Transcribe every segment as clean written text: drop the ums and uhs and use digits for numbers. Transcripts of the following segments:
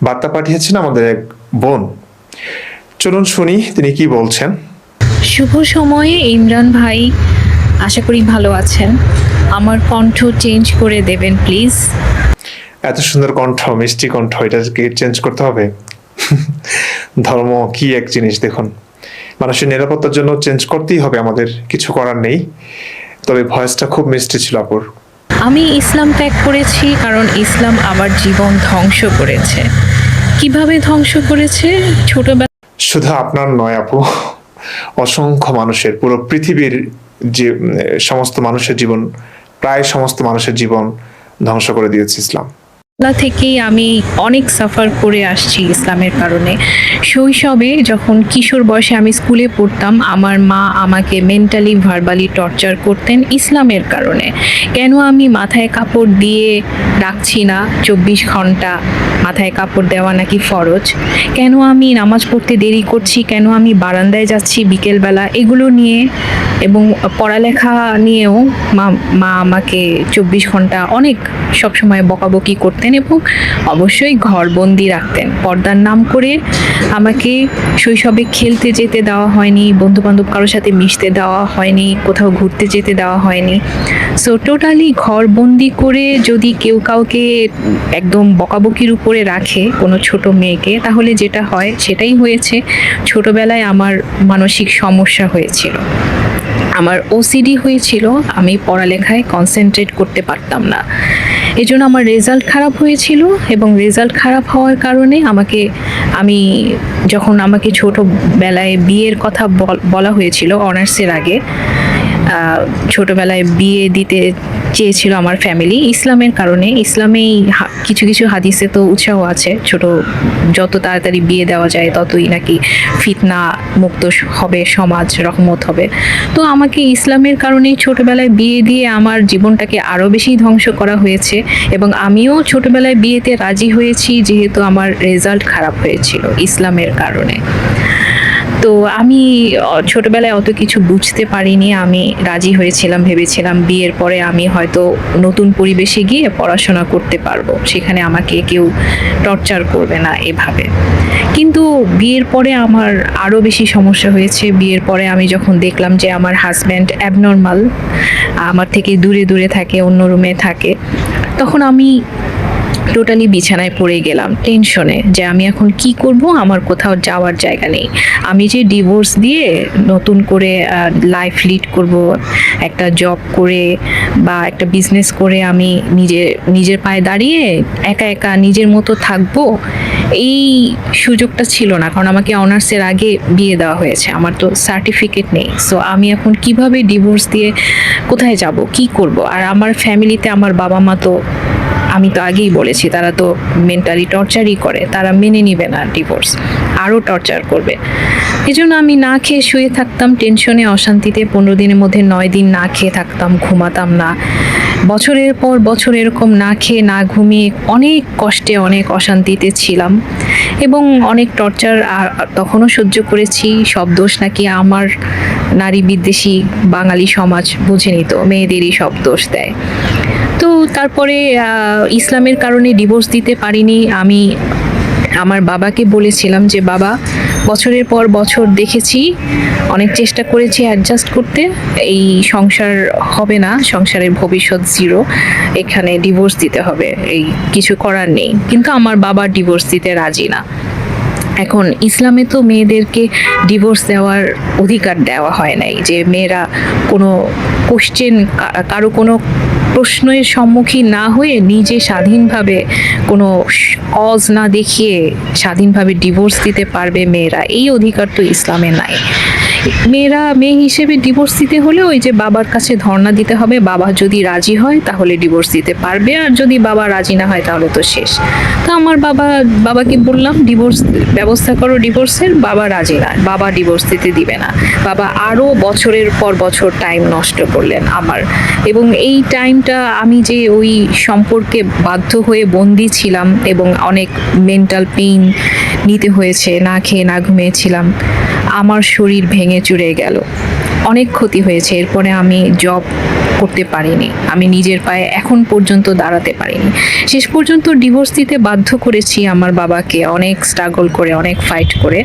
বার্তা পাঠিয়েছেন আমাদের এক বোন। চলুন শুনি তিনি কি বলছেন। শুভ সময়ে ইমরান ভাই, আশা করি ভালো আছেন। আমার কণ্ঠ চেঞ্জ করে দেবেন প্লিজ। এত সুন্দর কণ্ঠ, মিষ্টি কণ্ঠ, এটা কি চেঞ্জ করতে হবে? ধর্ম কি এক জিনিস দেখুন, মানুষের নিরাপত্তার জন্য চেঞ্জ করতেই হবে, আমাদের কিছু করার নেই। তবে ভয়েসটা খুব মিষ্টি ছিল আপুর। আমি ইসলাম ত্যাগ করেছি কারণ ইসলাম আমার জীবন ধ্বংস করেছে। কিভাবে ধ্বংস করেছে? ছোটবেলা শুধু আপনার নয় আপু, অসংখ্য মানুষের, পুরো পৃথিবীর যে সমস্ত মানুষের জীবন, প্রায় সমস্ত মানুষের জীবন ধ্বংস করে দিয়েছে ইসলাম। থেকেই আমি অনেক সাফার করে আসছি ইসলামের কারণে। শৈশবে যখন কিশোর বয়সে আমি স্কুলে পড়তাম, আমার মা আমাকে মেন্টালি ভার্বালি টর্চার করতেন ইসলামের কারণে। কেন আমি মাথায় কাপড় দিয়ে রাখছি না 24 ঘন্টা, মাথায় কাপড় দেওয়া নাকি ফরজ, কেন আমি নামাজ পড়তে দেরি করছি, কেন আমি বারান্দায় যাচ্ছি বিকেলবেলা, এগুলো নিয়ে এবং পড়ালেখা নিয়েও মা আমাকে 24 ঘন্টা অনেক সবসময় বকাবকি করতেন এবং অবশ্যই ঘরবন্দি রাখতেন। পর্দার নাম করে আমাকে শৈশবে খেলতে যেতে দেওয়া হয়নি, বন্ধু বান্ধব কারোর সাথে মিশতে দেওয়া হয়নি, কোথাও ঘুরতে যেতে দেওয়া হয়নি। সো টোটালি ঘরবন্দি করে যদি কেউ কাউকে একদম বকাবকির উপরে রাখে কোনো ছোট মেয়েকে, তাহলে যেটা হয় সেটাই হয়েছে। ছোটবেলায় আমার মানসিক সমস্যা হয়েছিল, আমার ওসিডি হয়েছিল, আমি পড়ালেখায় কনসেন্ট্রেট করতে পারতাম না। এজন্য আমার রেজাল্ট খারাপ হয়েছিল এবং রেজাল্ট খারাপ হওয়ার কারণে আমি যখন আমাকে ছোটবেলায় বিয়ের কথা বলা হয়েছিল অনার্সের আগে, ছোটবেলায় বিয়ে দিতে চেয়েছিল আমার ফ্যামিলি ইসলামের কারণে। ইসলামেই কিছু কিছু হাদিসে তো উৎসাহ আছে, যত তাড়াতাড়ি বিয়ে দেওয়া যায় ততই নাকি ফিতনা মুক্ত হবে সমাজ, রহমত হবে। তো আমাকে ইসলামের কারণেই ছোটবেলায় বিয়ে দিয়ে আমার জীবনটাকে আরও বেশি ধ্বংস করা হয়েছে এবং আমিও ছোটবেলায় বিয়েতে রাজি হয়েছি যেহেতু আমার রেজাল্ট খারাপ হয়েছিল ইসলামের কারণে। তো আমি ছোটবেলায় অত কিছু বুঝতে পারিনি, আমি রাজি হয়েছিলাম, ভেবেছিলাম বিয়ের পরে আমি হয়তো নতুন পরিবেশে গিয়ে পড়াশোনা করতে পারবো, সেখানে আমাকে কেউ টর্চার করবে না এভাবে। কিন্তু বিয়ের পরে আমার আরও বেশি সমস্যা হয়েছে। বিয়ের পরে আমি যখন দেখলাম যে আমার হাজব্যান্ড অ্যাবনর্মাল, আমার থেকে দূরে দূরে থাকে, অন্য রুমে থাকে, তখন আমি টোটালি বিছানায় পড়ে গেলাম টেনশনে যে আমি এখন কি করব, আমার কোথাও যাওয়ার জায়গা নেই। আমি যে ডিভোর্স দিয়ে নতুন করে লাইফ লিড করব, একটা জব করে বা একটা বিজনেস করে আমি নিজের পায়ে দাঁড়িয়ে একা একা নিজের মতো থাকবো, এই সুযোগটা ছিল না, কারণ আমাকে অনার্সের আগে বিয়ে দেওয়া হয়েছে, আমার তো সার্টিফিকেট নেই। সো আমি এখন কিভাবে ডিভোর্স দিয়ে কোথায় যাব, কি করব? আর আমার ফ্যামিলিতে আমার বাবা মা তো, আমি তো আগেই বলেছি, তারা তো মেন্টালি টর্চারই করে, তারা মেনে নিবে না ডিভোর্স, আরও টর্চার করবে। এই জন্য আমি না খেয়ে শুয়ে থাকতাম টেনশনে, অশান্তিতে। 15 দিনের মধ্যে 9 দিন না খেয়ে থাকতাম, ঘুমাতাম না। বছরের পর বছর এরকম না খেয়ে না ঘুমিয়ে অনেক কষ্টে, অনেক অশান্তিতে ছিলাম এবং অনেক টর্চার তখনও সহ্য করেছি। সব দোষ নাকি আমার, নারী বিদ্বেষী বাঙালি সমাজ বুঝে নিত, মেয়েদেরই সব দোষ দেয়। তো তারপরে ইসলামের কারণে ডিভোর্স দিতে পারিনি। আমি আমার বাবাকে বলেছিলাম যে বাবা, বছরের পর বছর দেখেছি, অনেক চেষ্টা করেছি অ্যাডজাস্ট করতে, এই সংসার হবে না, সংসারের ভবিষ্যৎ জিরো, এখানে ডিভোর্স দিতে হবে, এই কিছু করার নেই। কিন্তু আমার বাবা ডিভোর্স দিতে রাজি না। এখন ইসলামে তো মেয়েদেরকে ডিভোর্স দেওয়ার অধিকার দেওয়া হয় নাই, যে মেয়েরা কোনো কারো কোনো প্রশ্নের সম্মুখীন না হয়ে নিজে স্বাধীনভাবে কোনো কজ না দেখিয়ে স্বাধীনভাবে ডিভোর্স দিতে পারবে মেয়েরা, এই অধিকার তো ইসলামে নাই। মেয়ে হিসেবে ডিভোর্স দিতে হলে ওই যে বাবার কাছে ধর্ণা দিতে হবে, বাবা যদি রাজি হয় তাহলে ডিভোর্স দিতে পারবে, আর যদি বাবা রাজি না হয় তাহলে তো শেষ। তো আমার বাবাকে বললাম ডিভোর্স ব্যবস্থা করো ডিভোর্সের, বাবা রাজি না, বাবা ডিভোর্স দিতে দিবে না। বাবা আরও বছরের পর বছর টাইম নষ্ট করলেন আমার, এবং এই টাইমটা আমি যে ওই সম্পর্কে বাধ্য হয়ে বন্দি ছিলাম এবং অনেক মেন্টাল পেইন নিতে হয়েছে, না খেয়ে না ঘুমিয়েছিলাম, আমার শরীর ভেঙে চুরে গেল, অনেক ক্ষতি হয়েছে। এরপরে আমি জব করতে পারিনি, আমি নিজের পায়ে এখন পর্যন্ত দাঁড়াতে পারিনি। শেষ পর্যন্ত ডিভোর্স দিতে বাধ্য করেছি আমার বাবাকে, অনেক স্ট্রাগল করে, অনেক ফাইট করে।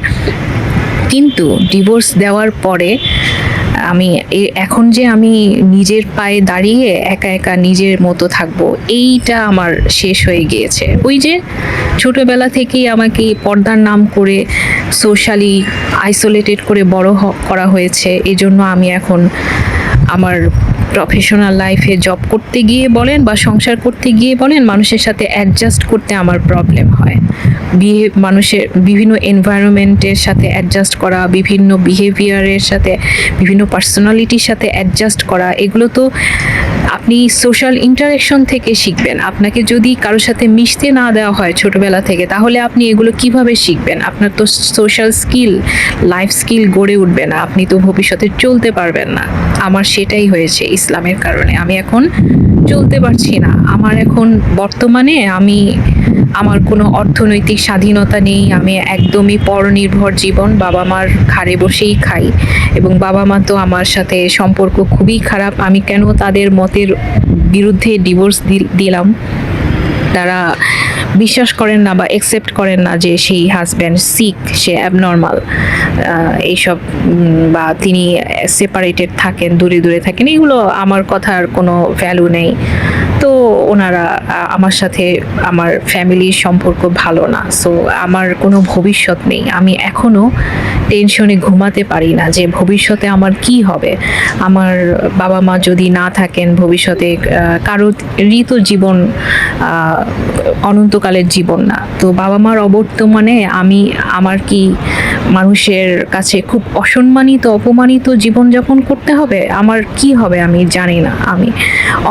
কিন্তু ডিভোর্স দেওয়ার পরে আমি এখন যে আমি নিজের পায়ে দাঁড়িয়ে একা একা নিজের মতো থাকবো, এইটা আমার শেষ হয়ে গিয়েছে। ওই যে ছোটবেলা থেকেই আমাকে পর্দার নাম করে সোশ্যালি আইসোলেটেড করে বড় করা হয়েছে, এজন্য আমি এখন আমার প্রফেশনাল লাইফে জব করতে গিয়ে বলেন বা সংসার করতে গিয়ে বলেন, মানুষের সাথে অ্যাডজাস্ট করতে আমার প্রবলেম হয়। মানুষের বিভিন্ন এনভায়রনমেন্টের সাথে অ্যাডজাস্ট করা, বিভিন্ন বিহেভিয়ারের সাথে, বিভিন্ন পার্সোনালিটির সাথে অ্যাডজাস্ট করা, এগুলো তো আপনি সোশ্যাল ইন্টারেকশন থেকে শিখবেন। আপনাকে যদি কারোর সাথে মিশতে না দেওয়া হয় ছোটবেলা থেকে, তাহলে আপনি এগুলো কিভাবে শিখবেন? আপনার তো সোশ্যাল স্কিল, লাইফ স্কিল গড়ে উঠবে না, আপনি তো ভবিষ্যতে চলতে পারবেন না। আমার সেটাই হয়েছে ইসলামের কারণে। আমি এখন চলতে পারছি না। আমার এখন বর্তমানে আমার কোনো অর্থনৈতিক স্বাধীনতা নেই, আমি একদমই পরনির্ভর জীবন, বাবা মার ঘাড়ে বসেই খাই, এবং বাবা মা তো আমার সাথে সম্পর্ক খুবই খারাপ। আমি কেন তাদের মতের বিরুদ্ধে ডিভোর্স দিলাম? তারা বিশ্বাস করেন না বা অ্যাকসেপ্ট করেন না যে সেই হাজব্যান্ড সিক, সে অ্যাবনর্মাল, এইসব, বা তিনি সেপারেটেড থাকেন, দূরে দূরে থাকেন, এগুলো আমার কথার কোনো ভ্যালু নেই। তো ওনারা আমার সাথে, আমার ফ্যামিলির সম্পর্ক ভালো না, সো আমার কোনো ভবিষ্যৎ নেই। আমি এখনও টেনশনে ঘুমাতে পারি না যে ভবিষ্যতে আমার কি হবে। আমার বাবা মা যদি না থাকেন ভবিষ্যতে, কারোরই তো জীবন অনন্তকালের জীবন না। তো বাবা মার অবর্তমানে আমার কি মানুষের কাছে খুব অসম্মানিত, অপমানিত জীবনযাপন করতে হবে? আমার কি হবে আমি জানি না। আমি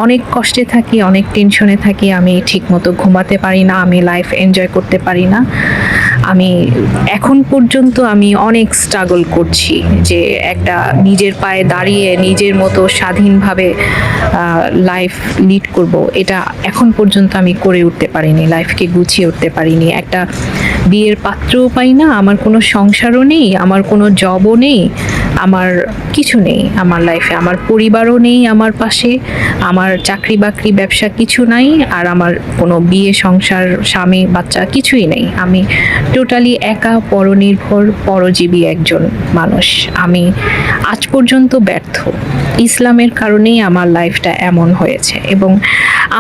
অনেক কষ্টে থাকি, অনেক টেনশনে থাকি, আমি ঠিকমতো ঘুমাতে পারি না, আমি লাইফ এনজয় করতে পারি না। আমি এখন পর্যন্ত আমি অনেক স্ট্রাগল করছি যে একটা নিজের পায়ে দাঁড়িয়ে নিজের মতো স্বাধীনভাবে লাইফ লিড করব, এটা এখন পর্যন্ত আমি করে উঠতে পারিনি, লাইফকে গুছিয়ে উঠতে পারিনি। একটা বিয়ের পাত্রও পাই না, আমার কোনো সংসারও নেই, আমার কোনো জবও নেই, আমার কিছু নেই আমার লাইফে, আমার পরিবারও নেই আমার পাশে, আমার চাকরি বাকরি ব্যবসা কিছু নাই, আর আমার কোনো বিয়ে, সংসার, স্বামী, বাচ্চা কিছুই নেই। আমি টোটালি একা, পরনির্ভর, পরজীবী একজন মানুষ। আমি আজ পর্যন্ত ব্যর্থ। ইসলামের কারণেই আমার লাইফটা এমন হয়েছে, এবং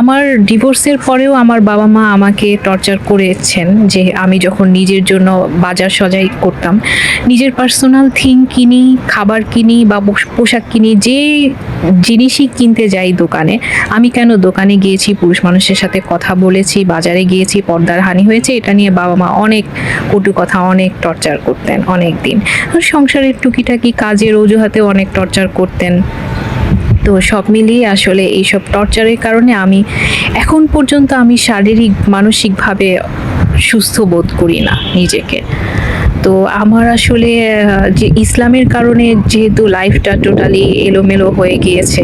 আমার ডিভোর্সের পরেও আমার বাবা মা আমাকে টর্চার করেছেন যে আমি যখন নিজের জন্য বাজার সজাই করতাম, নিজের পার্সোনাল থিং কিনি, খাবার কিনি বা পোশাক কিনি, যে জিনিসই কিনতে যাই দোকানে, আমি কেন দোকানে গিয়েছি, পুরুষ মানুষের সাথে কথা বলেছি, বাজারে গিয়েছি, পর্দার হানি হয়েছে, এটা নিয়ে বাবা মা অনেক কটু কথা, অনেক টর্চার করতেন অনেক দিন। সংসারের টুকিটাকি কাজের অজুহাতে অনেক টর্চার করতেন। তো সব মিলিয়ে আসলে এইসব টর্চারের কারণে আমি এখন পর্যন্ত আমি শারীরিক, মানসিকভাবে সুস্থ বোধ করি না নিজেকে। তো আমার আসলে যে ইসলামের কারণে যেহেতু লাইফটা টোটালি এলোমেলো হয়ে গিয়েছে,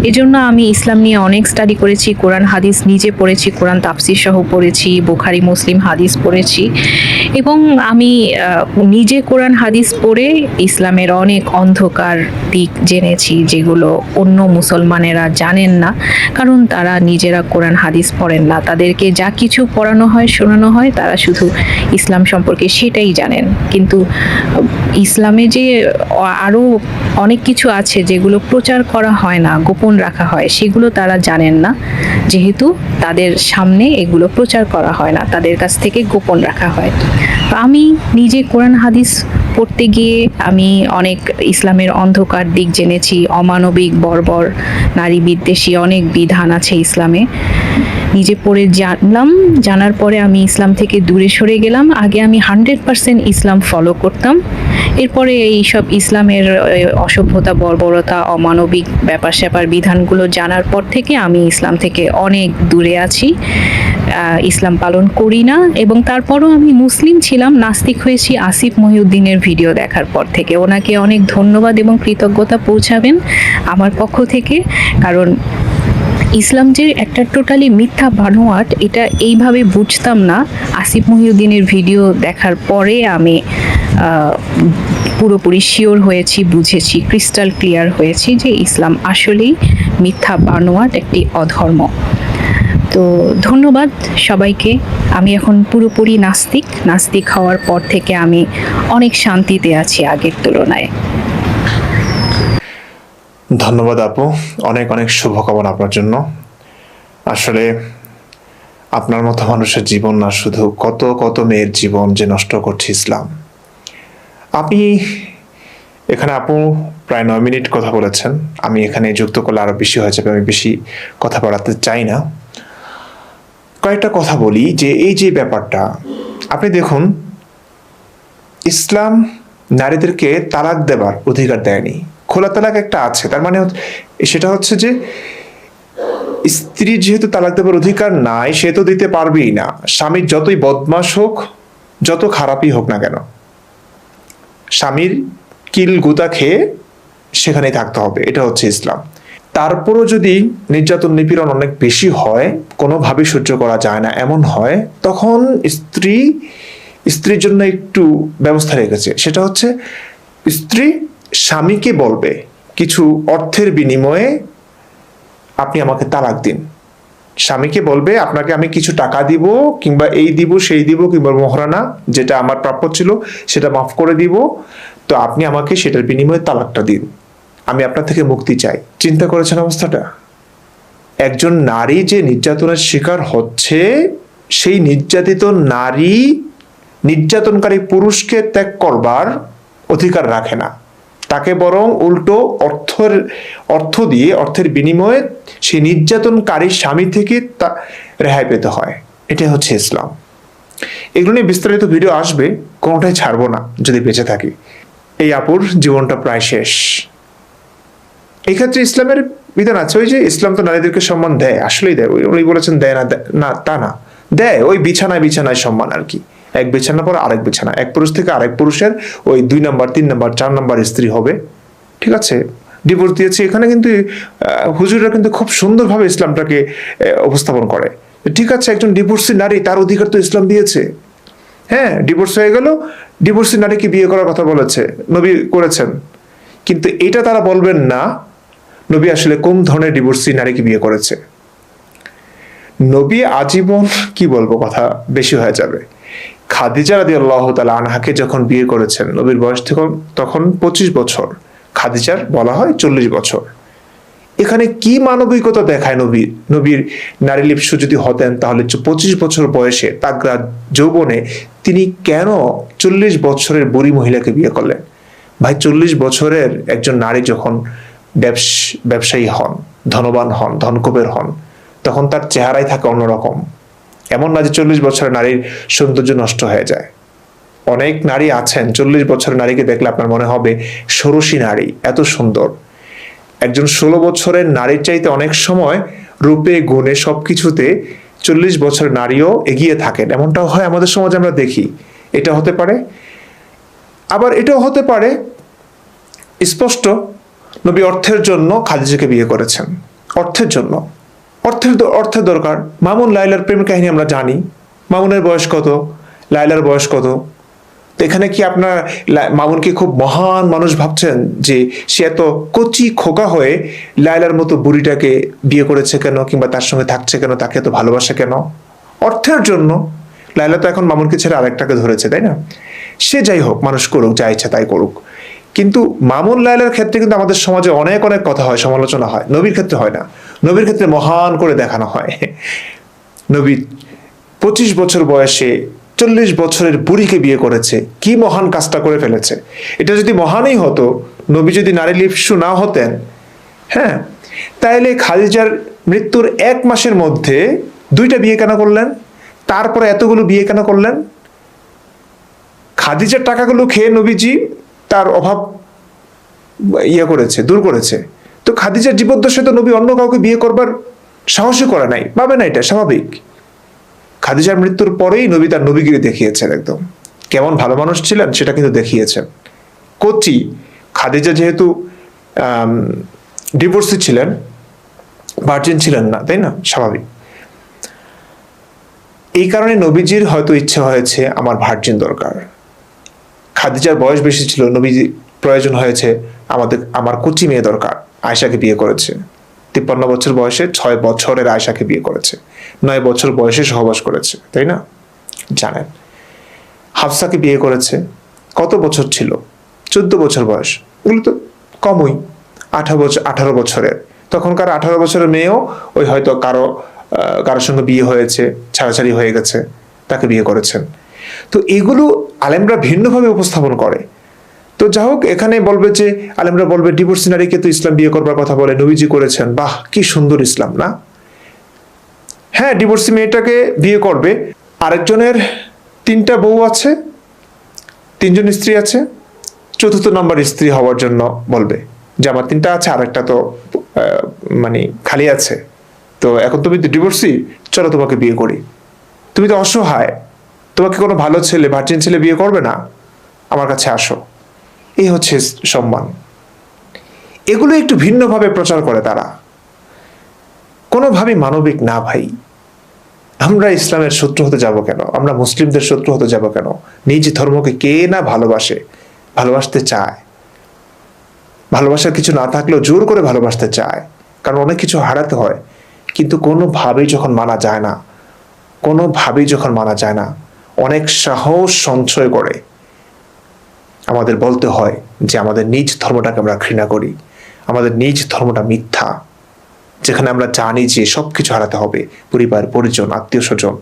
এজন্য আমি ইসলাম নিয়ে অনেক স্টাডি করেছি, কোরআন হাদিস নিজে পড়েছি, কোরআন তাফসির সহ পড়েছি, বুখারি মুসলিম হাদিস পড়েছি, এবং আমি নিজে কোরআন হাদিস পড়ে ইসলামের অনেক অন্ধকার দিক জেনেছি যেগুলো অন্য মুসলমানেরা জানেন না, কারণ তারা নিজেরা কোরআন হাদিস পড়েন না। তাদেরকে যা কিছু পড়ানো হয়, শোনানো হয়, তারা শুধু ইসলাম সম্পর্কে সেটাই জানেন। কিন্তু ইসলামে যে আরও অনেক কিছু আছে যেগুলো প্রচার করা হয় না, গোপন রাখা হয়, সেগুলো তারা জানেন না, যেহেতু তাদের সামনে এগুলো প্রচার করা হয় না, তাদের কাছ থেকে গোপন রাখা হয়। আমি নিজে কোরআন হাদিস পড়তে গিয়ে আমি অনেক ইসলামের অন্ধকার দিক জেনেছি, অমানবিক, বর্বর, নারী বিদ্বেষী অনেক বিধান আছে ইসলামে, নিজে পড়ে জানলাম। জানার পরে আমি ইসলাম থেকে দূরে সরে গেলাম। আগে আমি 100% ইসলাম ফলো করতাম, এরপরে এইসব ইসলামের অসভ্যতা, বর্বরতা, অমানবিক ব্যাপার স্যাপার বিধানগুলো জানার পর থেকে আমি ইসলাম থেকে অনেক দূরে আছি, ইসলাম পালন করি না। এবং তারপরও আমি মুসলিম ছিলাম, নাস্তিক হয়েছি আসিফ মহিউদ্দিনের ভিডিও দেখার পর থেকে। ওনাকে অনেক ধন্যবাদ এবং কৃতজ্ঞতা পৌঁছাবেন আমার পক্ষ থেকে, কারণ ইসলাম যে একটা টোটালি মিথ্যা বানোয়াট, এটা এইভাবে বুঝতাম না। আসিফ মহিউদ্দিনের ভিডিও দেখার পরে আমি পুরোপুরি শিওর হয়েছি, বুঝেছি, ক্রিস্টাল ক্লিয়ার হয়েছি যে ইসলাম আসলেই মিথ্যা বানোয়াট একটি অধর্ম। তো ধন্যবাদ সবাইকে। আমি এখন পুরোপুরি নাস্তিক হওয়ার পর থেকে আমি অনেক শান্তিতে আছি আগের তুলনায়। ধন্যবাদ আপু, অনেক অনেক শুভকামনা আপনার জন্য। আসলে আপনার মতো মানুষের জীবন না, শুধু কত কত মেয়ের জীবন যে নষ্ট করছে ইসলাম। আপনি এখানে আপু প্রায় 9 মিনিট কথা বলেছেন, আমি এখানে যুক্ত করলে আরো বেশি হয়ে যাবে, আমি বেশি কথা বাড়াতে চাই না। কয়েকটা কথা বলি যে এই যে ব্যাপারটা, আপনি দেখুন ইসলাম নারীদেরকে তালাক দেবার অধিকার দেয়নি। খোলা তালাক একটা আছে, তার মানে সেটা হচ্ছে যে স্ত্রী যেহেতু তালাক দেবার অধিকার নাই, সে তো দিতে পারবেই না। স্বামীর যতই বদমাশ হোক, যত খারাপই হোক না কেন, স্বামীর কিল গুতা খেয়ে সেখানেই থাকতে হবে, এটা হচ্ছে ইসলাম। তারপরও যদি নির্যাতন নিপীড়ন অনেক বেশি হয়, কোনোভাবেই সহ্য করা যায় না এমন হয়, তখন স্ত্রীর জন্য একটু ব্যবস্থা রেখেছে। সেটা হচ্ছে স্ত্রী স্বামীকে বলবে কিছু অর্থের বিনিময়ে আপনি আমাকে তালাক দিন। স্বামীকে বলবে আপনাকে আমি কিছু টাকা দিব, কিংবা এই দিব সেই দিব, কিংবা মহারানা যেটা আমার প্রাপ্য ছিল সেটা মাফ করে দিব, তো আপনি আমাকে সেটার বিনিময়ে তালাকটা দিন, আমি আপনার থেকে মুক্তি চাই। চিন্তা করেছেন অবস্থাটা? একজন নারী যে নির্যাতনের শিকার হচ্ছে, সেই নির্যাতিত নারী নির্যাতনকারী পুরুষকে ত্যাগ করবার অধিকার রাখে না, তাকে বরং উল্টো অর্থের বিনিময়ে সেই নির্যাতনকারী স্বামী থেকে তা রেহাই পেতে হয়। এটাই হচ্ছে ইসলাম। এগুলো নিয়ে বিস্তারিত ভিডিও আসবে, কোনোটাই ছাড়বো না যদি বেঁচে থাকি। এই আপুর জীবনটা প্রায় শেষ। এই ক্ষেত্রে ইসলামের বিধান আছে, ওই যে ইসলাম তো নারীদেরকে সম্মান দেয়, আসলেই দেয়। উনি বলেছেন দেয় না, না তা না, দেয়। ওই বিছানায় সম্মান আর কি, এক বিছানা পর আরেক বিছানা, এক পুরুষ থেকে আরেক পুরুষের ওই 2 নাম্বার 3 নাম্বার 4 নাম্বার স্ত্রী হবে, ঠিক আছে। ডিভোর্স দিয়েছে, এখানে কিন্তু হুজুররা কিন্তু খুব সুন্দরভাবে ইসলামটাকে উপস্থাপন করে। ঠিক আছে, একজন ডিভোর্সি নারী, তার অধিকার তো ইসলাম দিয়েছে। হ্যাঁ, ডিভোর্স হয়ে গেল, ডিভোর্সি নারীকে বিয়ে করার কথা বলেছে, নবী করেছেন। কিন্তু এটা তারা বলবেন না নবী আসলে কোন ধরনের ডিভোর্সি নারীকে বিয়ে করেছে। নবী আজীবন, কি বলবো, কথা বেশি হয়ে যাবে। খাদিজা রাদিয়াল্লাহু তাআলা আনহাকে যখন বিয়ে করেছেন, নবীর বয়স তখন 25 বছর, খাদিজার বলা হয় 40 বছর। এখানে কি মানবিকতা দেখায় নবীর নারী লিপ্সু যদি হতেন, তাহলে 25 বছর বয়সে তাগড়া যৌবনে তিনি কেন 40 বছরের বুড়ি মহিলাকে বিয়ে করলেন? ভাই, 40 বছরের একজন নারী যখন ব্যবসায়ী হন, ধনবান হন, ধনকুবের হন, তখন তার চেহারাই থাকে অন্যরকম। এমন না যে 40 বছরের নারীর সৌন্দর্য নষ্ট হয়ে যায়। অনেক নারী আছেন 40 বছরের নারীকে দেখলে আপনার মনে হবে ষোড়শী নারী, এত সুন্দর। একজন 16 বছরের নারীর চাইতে অনেক সময় রূপে গুণে সবকিছুতে 40 বছরের নারীও এগিয়ে থাকেন, এমনটাও হয় আমাদের সমাজে, আমরা দেখি। এটা হতে পারে। আবার এটাও হতে পারে স্পষ্ট নবী অর্থের জন্য খাদিজাকে বিয়ে করেছেন, অর্থের জন্য। অর্থের দরকার। মামুন লাইলার প্রেম কাহিনী আমরা জানি, মামুনের বয়স কত, লাইলার বয়স কত। তো এখানে কি আপনার মামুনকে খুব মহান মানুষ ভাবছেন যে সে এত কচি খোকা হয়ে লাইলার মতো বুড়িটাকে বিয়ে করেছে কেন, কিংবা তার সঙ্গে থাকছে কেন, তাকে এত ভালোবাসে কেন? অর্থের জন্য। লাইলা তো এখন মামুনকে ছেড়ে আরেকটাকে ধরেছে, তাই না? সে যাই হোক, মানুষ করুক, যা ইচ্ছা তাই করুক। কিন্তু মামুন লাইলার ক্ষেত্রে কিন্তু আমাদের সমাজে অনেক অনেক কথা হয়, সমালোচনা হয়। নবীর ক্ষেত্রে হয় না। নবীর ক্ষেত্রে মহান করে দেখানো হয়। নবী 25 বছর বয়সে 40 বছরের বুড়িকে বিয়ে করেছে, কি মহান কাজটা করে ফেলেছে। এটা যদি মহানই হতো, নবী যদি নারী লিপ্সু না হতেন, হ্যাঁ, তাইলে খাদিজার মৃত্যুর 1 মাসের মধ্যে 2টা বিয়ে কেন করলেন? তারপরে এতগুলো বিয়ে কেন করলেন? খাদিজার টাকাগুলো খেয়ে নবীজি তার অভাব দূর করেছে। তো খাদিজার জীবদ্দশায় তো নবী অন্য কাউকে বিয়ে করবার সাহসই করে নাই, পাবে না, এটা স্বাভাবিক। খাদিজার মৃত্যুর পরেই নবী তার নবীগিরি দেখিয়েছেন, একদম কেমন ভালো মানুষ ছিলেন সেটা কিন্তু দেখিয়েছেন। কচি খাদিজা যেহেতু ডিভোর্সি ছিলেন, ভার্জিন ছিলেন না, তাই না? স্বাভাবিক। এই কারণে নবীজির হয়তো ইচ্ছে হয়েছে আমার ভার্জিন দরকার। খাদিজার বয়স বেশি ছিল, নবী প্রয়োজন হয়েছে আমার কচি মেয়ে দরকার, আয়েশাকে বিয়ে করেছে। 53 বছর বয়সে 6 বছরের আয়েশাকে বিয়ে করেছে, 9 বছর বয়সে সহবাস করেছে, তাই না? জানেন। হাফসাকে বিয়ে করেছে, কত বছর ছিল? 14 বছর বয়স। এগুলো তো কমই, 18 বছরের। তখনকার 18 বছরের মেয়েও ওই হয়তো কারোর সঙ্গে বিয়ে হয়েছে, ছাড়াছাড়ি হয়ে গেছে, তাকে বিয়ে করেছেন। তো এগুলো আলেমরা ভিন্নভাবে উপস্থাপন করে। তো যা হোক, এখানে বলবে যে আলেমরা বলবে ডিভোর্সি নারীকে তো ইসলাম বিয়ে করবার কথা বলে, নবীজি করেছেন, বাহ কি সুন্দর ইসলাম না? হ্যাঁ, ডিভোর্সি মেয়েটাকে বিয়ে করবে, আরেকজনের 3টা বউ আছে, 3জন স্ত্রী আছে, 4র্থ নম্বর স্ত্রী হওয়ার জন্য বলবে যে আমার 3টা আছে, আরেকটা তো মানে খালি আছে, তো এখন তুমি তো ডিভোর্সি, চলো তোমাকে বিয়ে করি। তুমি তো অসহায়, তোমাকে কোনো ভালো ছেলে, ভার্জিন ছেলে বিয়ে করবে না, আমার কাছে আসো। এই হচ্ছে সম্মান। এগুলো একটু ভিন্নভাবে প্রচার করে তারা, কোনোভাবেই মানবিক না ভাই। আমরা ইসলামের শত্রু হতে যাব কেন? আমরা মুসলিমদের শত্রু হতে যাব কেন? নিজ ধর্মকে কে না ভালোবাসে, ভালোবাসতে চায়, ভালোবাসার কিছু না থাকলেও জোর করে ভালোবাসতে চায়, কারণ অনেক কিছু হারাতে হয়। কিন্তু কোনোভাবেই যখন মানা যায় না, কোনোভাবেই যখন মানা যায় না, অনেক সাহস সঞ্চয় করে আমাদের বলতে হয় যে আমাদের নিজ ধর্মটাকে আমরা ঘৃণা করি, আমাদের নিজ ধর্মটা মিথ্যা, যেখানে আমরা জানি যে সবকিছু হারাতে হবে, পরিবার, পরিজন, আত্মীয় স্বজন,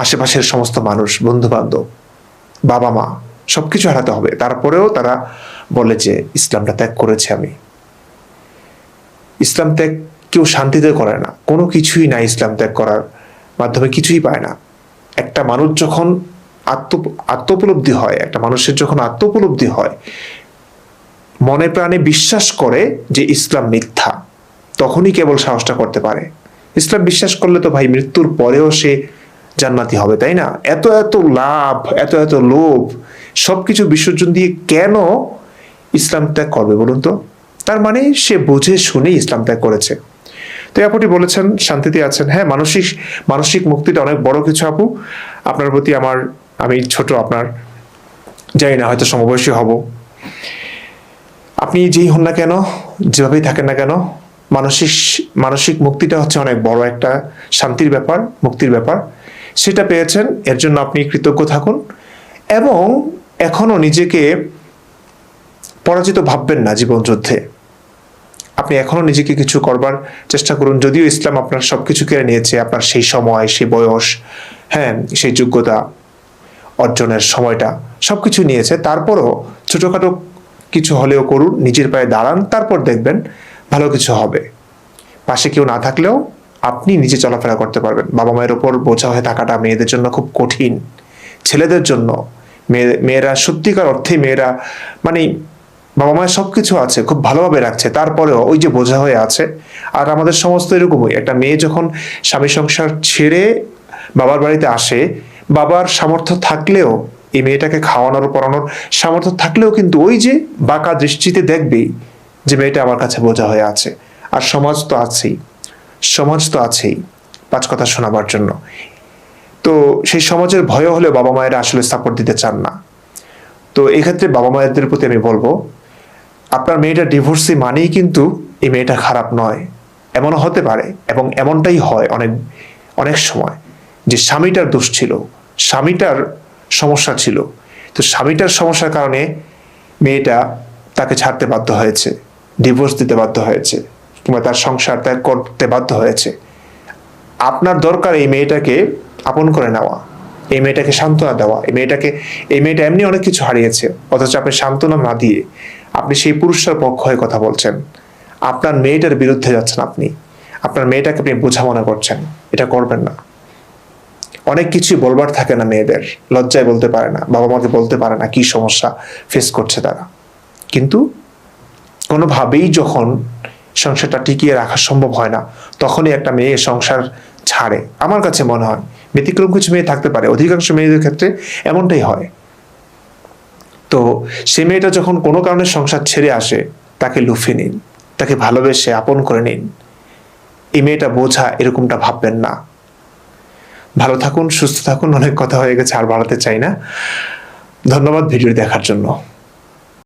আশেপাশের সমস্ত মানুষ, বন্ধু বান্ধব, বাবা মা, সবকিছু হারাতে হবে। তারপরেও তারা বলে যে ইসলামটা ত্যাগ করেছে আমি। ইসলাম ত্যাগ কেউ শান্তিতে করে না, কোনো কিছুই না ইসলাম ত্যাগ করার মাধ্যমে কিছুই পায় না। একটা মানুষ যখন আত্মোপলব্ধি হয়, একটা মানুষের যখন আত্মোপলব্ধি হয়, মনে প্রাণে বিশ্বাস করে যে ইসলাম মিথ্যা, তখনই কেবল সাহসটা করতে পারে। ইসলাম বিশ্বাস করলে তো ভাই মৃত্যুর পরেও সে জান্নাতি হবে, তাই না? এত এত লাভ, এত এত লোভ, সবকিছু বিসর্জন দিয়ে কেন ইসলাম ত্যাগ করবে বলুন তো? তার মানে সে বুঝে শুনে ইসলাম ত্যাগ করেছে। তো আপনি বলেছেন শান্তিতে আছেন। হ্যাঁ, মানসিক মুক্তিটা অনেক বড় কিছু আপু। আপনার প্রতি আমি ছোট, আপনার জানি না, হয়তো সমবয়সী হব। আপনি যেই হন না কেন, যেভাবেই থাকেন না কেন, মানসিক মুক্তিটা হচ্ছে অনেক বড় একটা শান্তির ব্যাপার, মুক্তির ব্যাপার। সেটা পেয়েছেন, এর জন্য আপনি কৃতজ্ঞ থাকুন। এবং এখনো নিজেকে পরাজিত ভাববেন না জীবন যুদ্ধে। আপনি এখনো নিজেকে কিছু করবার চেষ্টা করুন। যদিও ইসলাম আপনার সবকিছু কেড়ে নিয়েছে, আপনার সেই সময়, সেই বয়স, হ্যাঁ, সেই যোগ্যতা অর্জনের সময়টা, সবকিছু নিয়েছে, তারপরও ছোটখাটো কিছু হলেও করুন, নিজের পায়ে দাঁড়ান, তারপর দেখবেন ভালো কিছু হবে। পাশে কেউ না থাকলেও আপনি নিজে চলাফেরা করতে পারবেন। বাবা মায়ের ওপর বোঝা হয়ে থাকাটা মেয়েদের জন্য খুব কঠিন। ছেলেদের জন্য, মেয়েরা সত্যিকার অর্থে মেয়েরা মানে বাবা মায়ের সবকিছু আছে, খুব ভালোভাবে রাখছে, তারপরেও ওই যে বোঝা হয়ে আছে। আর আমাদের সমস্ত এরকমই। একটা মেয়ে যখন স্বামী সংসার ছেড়ে বাবার বাড়িতে আসে, বাবার সামর্থ্য থাকলেও, এই মেয়েটাকে খাওয়ানোর পড়ানোর সামর্থ্য থাকলেও কিন্তু ওই যে বাঁকা দৃষ্টিতে দেখবেই যে মেয়েটা আমার কাছে বোঝা হয়ে আছে। আর সমাজ তো আছেই, 5 কথা শোনাবার জন্য। তো সেই সমাজের ভয় হলেও বাবা মায়েরা আসলে সাপোর্ট দিতে চান না। তো এক্ষেত্রে বাবা মায়েদের প্রতি আমি বলবো, আপনার মেয়েটা ডিভোর্সি মানেই কিন্তু এই মেয়েটা খারাপ নয়। এমনও হতে পারে, এবং এমনটাই হয় অনেক সময়, যে স্বামীটার দোষ ছিল, স্বামীটার সমস্যা ছিল। তো স্বামীটার সমস্যার কারণে মেয়েটা তাকে ছাড়তে বাধ্য হয়েছে, ডিভোর্স দিতে বাধ্য হয়েছে, কিংবা তার সংসার ত্যাগ করতে বাধ্য হয়েছে। আপনার দরকার এই মেয়েটাকে আপন করে নেওয়া, এই মেয়েটাকে সান্ত্বনা দেওয়া। এই মেয়েটা এমনি অনেক কিছু হারিয়েছে, অথচ আপনি সান্ত্বনা না দিয়ে আপনি সেই পুরুষটার পক্ষ হয়ে কথা বলছেন, আপনার মেয়েটার বিরুদ্ধে যাচ্ছেন। আপনার মেয়েটাকে আপনি বোঝা মনে করছেন। এটা করবেন না। অনেক কিছু বলবার থাকে না মেয়েদের, লজ্জায় বলতে পারে না, বাবা মাকে বলতে পারে না কি সমস্যা ফেস করছে তারা। কিন্তু কোনোভাবেই যখন সংসারটা টিকিয়ে রাখা সম্ভব হয় না, তখনই একটা মেয়ে সংসার ছাড়ে। আমার কাছে মনে হয় ব্যতিক্রম কিছু মেয়ে থাকতে পারে, অধিকাংশ মেয়েদের ক্ষেত্রে এমনটাই হয়। তো সে মেয়েটা যখন কোনো কারণে সংসার ছেড়ে আসে, তাকে লুফে নিন, তাকে ভালোবেসে আপন করে নিন। এই মেয়েটা বোঝা, এরকমটা ভাববেন না। ভালো থাকুন, সুস্থ থাকুন। অনেক কথা হয়ে গেছে, আর বাড়াতে চাই না। ধন্যবাদ ভিডিও দেখার জন্য।